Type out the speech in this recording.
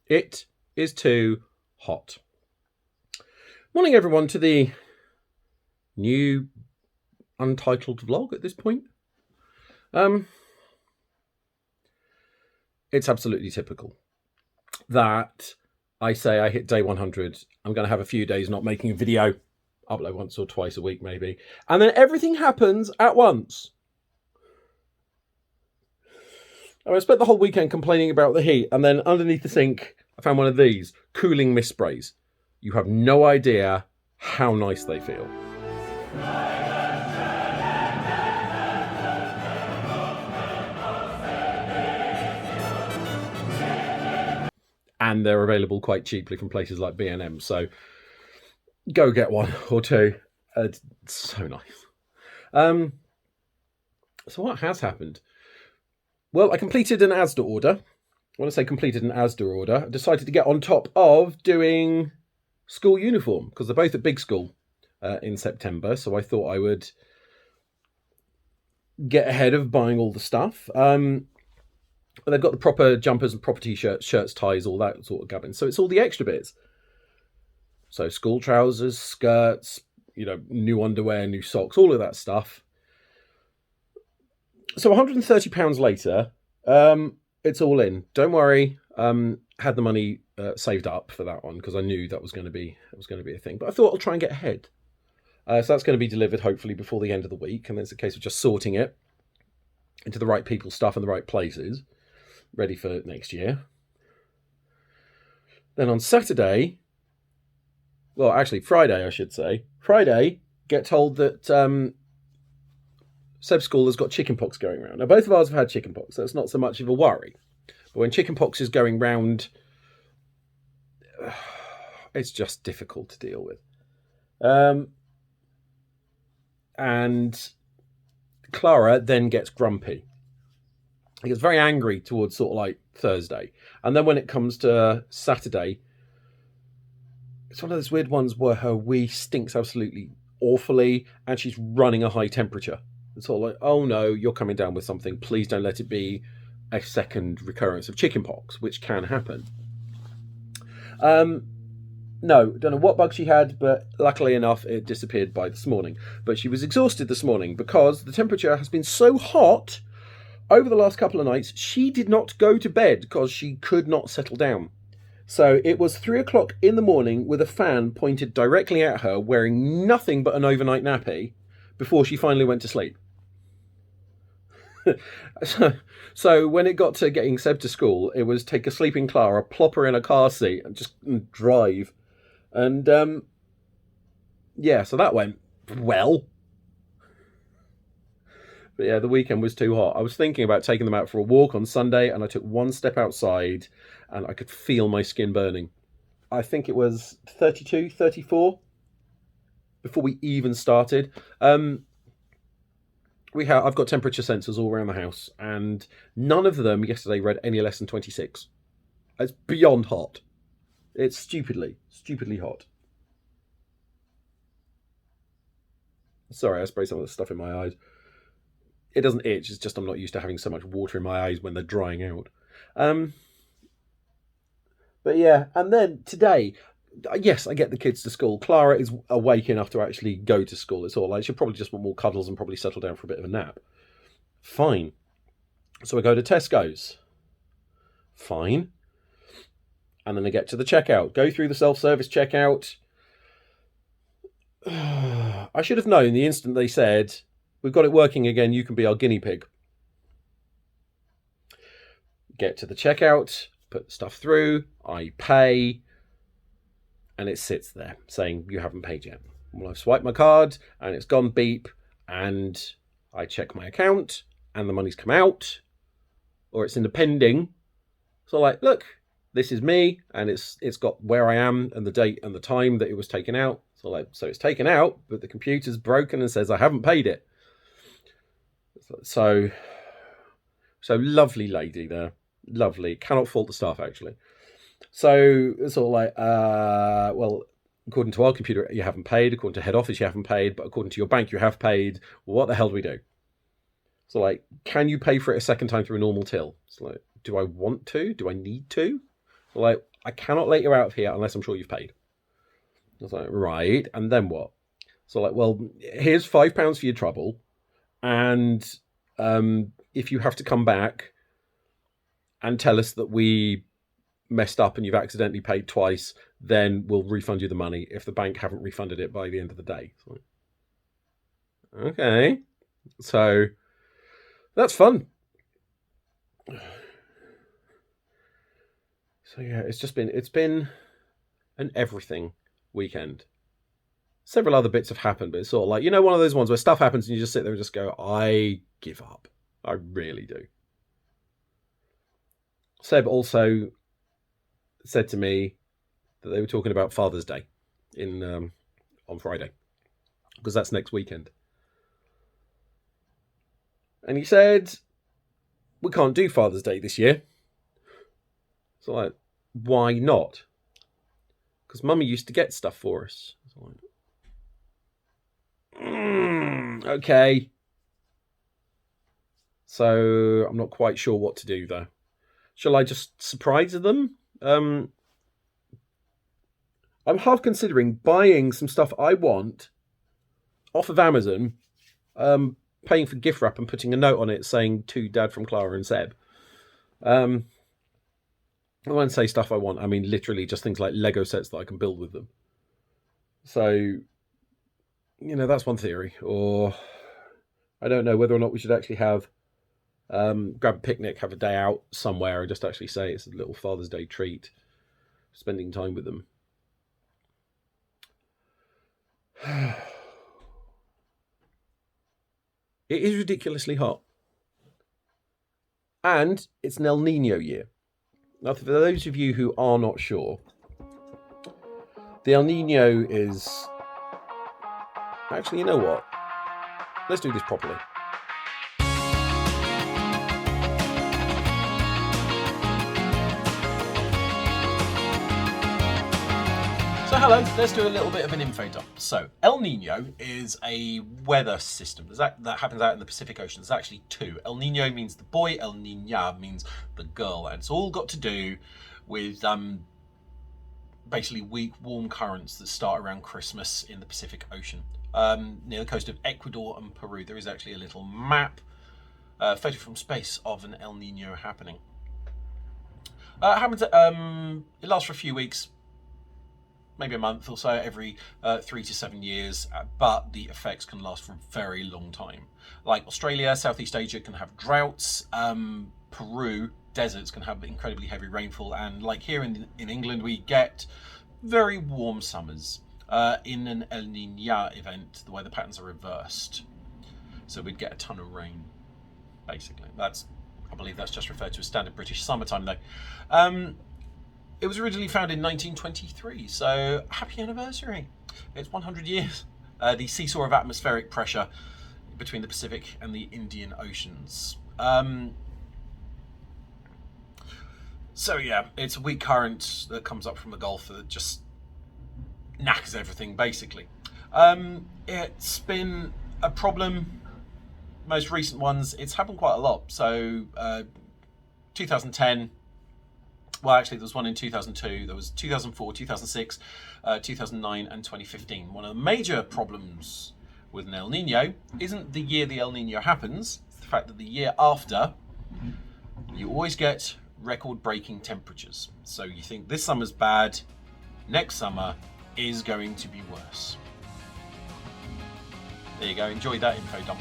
It is too hot. Morning, everyone, to the new Untitled vlog at this point. It's absolutely typical that I say I hit day 100. I'm going to have a few days not making a video, upload once or twice a week maybe, and then everything happens at once. I spent the whole weekend complaining about the heat, and then underneath the sink I found one of these cooling mist sprays. You have no idea how nice they feel. And they're available quite cheaply from places like B&M, so go get one or two. It's so nice. So what has happened? Well, I completed an Asda order. When I say completed an Asda order, I decided to get on top of doing school uniform, because they're both at big school in September, so I thought I would get ahead of buying all the stuff. They've got the proper jumpers and proper t-shirts, shirts, ties, all that sort of gubbins. So it's all the extra bits. So school trousers, skirts, new underwear, new socks, all of that stuff. So £130 later, it's all in. Don't worry. Had the money saved up for that one because I knew that was going to be a thing. But I thought I'll try and get ahead. So that's going to be delivered hopefully before the end of the week, and then it's a case of just sorting it into the right people's stuff in the right places, ready for next year. Then on Saturday, well, actually Friday, I should say. Friday, get told that Seb's school has got chickenpox going around. Now, both of ours have had chickenpox, so it's not so much of a worry. But when chickenpox is going round, it's just difficult to deal with. And Clara then gets grumpy. He gets very angry towards sort of like Thursday. And then when it comes to Saturday, it's one of those weird ones where her wee stinks absolutely awfully and she's running a high temperature. It's all like, oh no, you're coming down with something. Please don't let it be a second recurrence of chickenpox, which can happen. No, don't know what bug she had, but luckily enough, it disappeared by this morning. But she was exhausted this morning because the temperature has been so hot over the last couple of nights, she did not go to bed because she could not settle down. So it was 3 o'clock in the morning with a fan pointed directly at her, wearing nothing but an overnight nappy, before she finally went to sleep. So when it got to getting Seb to school, it was take a sleeping Clara, plop her in a car seat, and just drive. And so that went well. But yeah, the weekend was too hot. I was thinking about taking them out for a walk on Sunday, and I took one step outside and I could feel my skin burning. I think it was 32, 34 before we even started. I've got temperature sensors all around the house, and none of them yesterday read any less than 26. It's beyond hot. It's stupidly hot. Sorry, I sprayed some of the stuff in my eyes. It doesn't itch, it's just I'm not used to having so much water in my eyes when they're drying out. But yeah, and then today, yes, I get the kids to school. Clara is awake enough to actually go to school. It's all like she'll probably just want more cuddles and probably settle down for a bit of a nap. Fine. So I go to Tesco's. Fine. And then I get to the checkout. Go through the self-service checkout. I should have known the instant they said, we've got it working again, you can be our guinea pig. Get to the checkout, put the stuff through, I pay, and it sits there saying you haven't paid yet. Well, I've swiped my card and it's gone beep, and I check my account and the money's come out, or it's in the pending. So like, look, this is me, and it's got where I am and the date and the time that it was taken out. So it's taken out, but the computer's broken and says I haven't paid it. So lovely lady there. Lovely. Cannot fault the staff, actually. So it's all like, well, according to our computer, you haven't paid. According to head office, you haven't paid. But according to your bank, you have paid. Well, what the hell do we do? So like, can you pay for it a second time through a normal till? It's like, do I want to? Do I need to? Like, I cannot let you out of here unless I'm sure you've paid. I was like, right, and then what? So like, well, here's £5 for your trouble, and if you have to come back and tell us that we messed up and you've accidentally paid twice, then we'll refund you the money if the bank haven't refunded it by the end of the day. So, okay, so that's fun. So yeah, it's been an everything weekend. Several other bits have happened, but it's sort of like, one of those ones where stuff happens and you just sit there and just go, I give up. I really do. Seb also said to me that they were talking about Father's Day on Friday, because that's next weekend. And he said, we can't do Father's Day this year. So like, why not? Because Mummy used to get stuff for us. So like, okay. So I'm not quite sure what to do though. Shall I just surprise them? I'm half considering buying some stuff I want off of Amazon, paying for gift wrap and putting a note on it saying to Dad from Clara and Seb. I won't say stuff I want. I mean, literally just things like Lego sets that I can build with them. So, that's one theory. Or I don't know whether or not we should actually have grab a picnic, have a day out somewhere, and just actually say it's a little Father's Day treat, spending time with them. It is ridiculously hot. And it's an El Nino year. Now, for those of you who are not sure, the El Nino is... Actually, you know what? Let's do this properly. So hello, let's do a little bit of an info dump. So El Nino is a weather system that happens out in the Pacific Ocean. There's actually two. El Nino means the boy, El Niña means the girl, and it's all got to do with basically weak warm currents that start around Christmas in the Pacific Ocean. Near the coast of Ecuador and Peru, there is actually a little map, photo from space, of an El Nino happening. It lasts for a few weeks, maybe a month or so, every 3 to 7 years, but the effects can last for a very long time. Like Australia, Southeast Asia can have droughts, Peru, deserts can have incredibly heavy rainfall, and like here in England, we get very warm summers. In an El Niña event, the weather patterns are reversed. So we'd get a ton of rain, basically. I believe that's just referred to as standard British summertime though. It was originally founded in 1923, so happy anniversary. It's 100 years. The seesaw of atmospheric pressure between the Pacific and the Indian Oceans. So yeah, it's a weak current that comes up from the Gulf that just knackers everything, basically. It's been a problem. Most recent ones, it's happened quite a lot. So 2010, well, actually, there was one in 2002, there was 2004, 2006, 2009, and 2015. One of the major problems with an El Nino isn't the year the El Nino happens, it's the fact that the year after, you always get record-breaking temperatures. So you think this summer's bad, next summer is going to be worse. There you go, enjoy that info dump.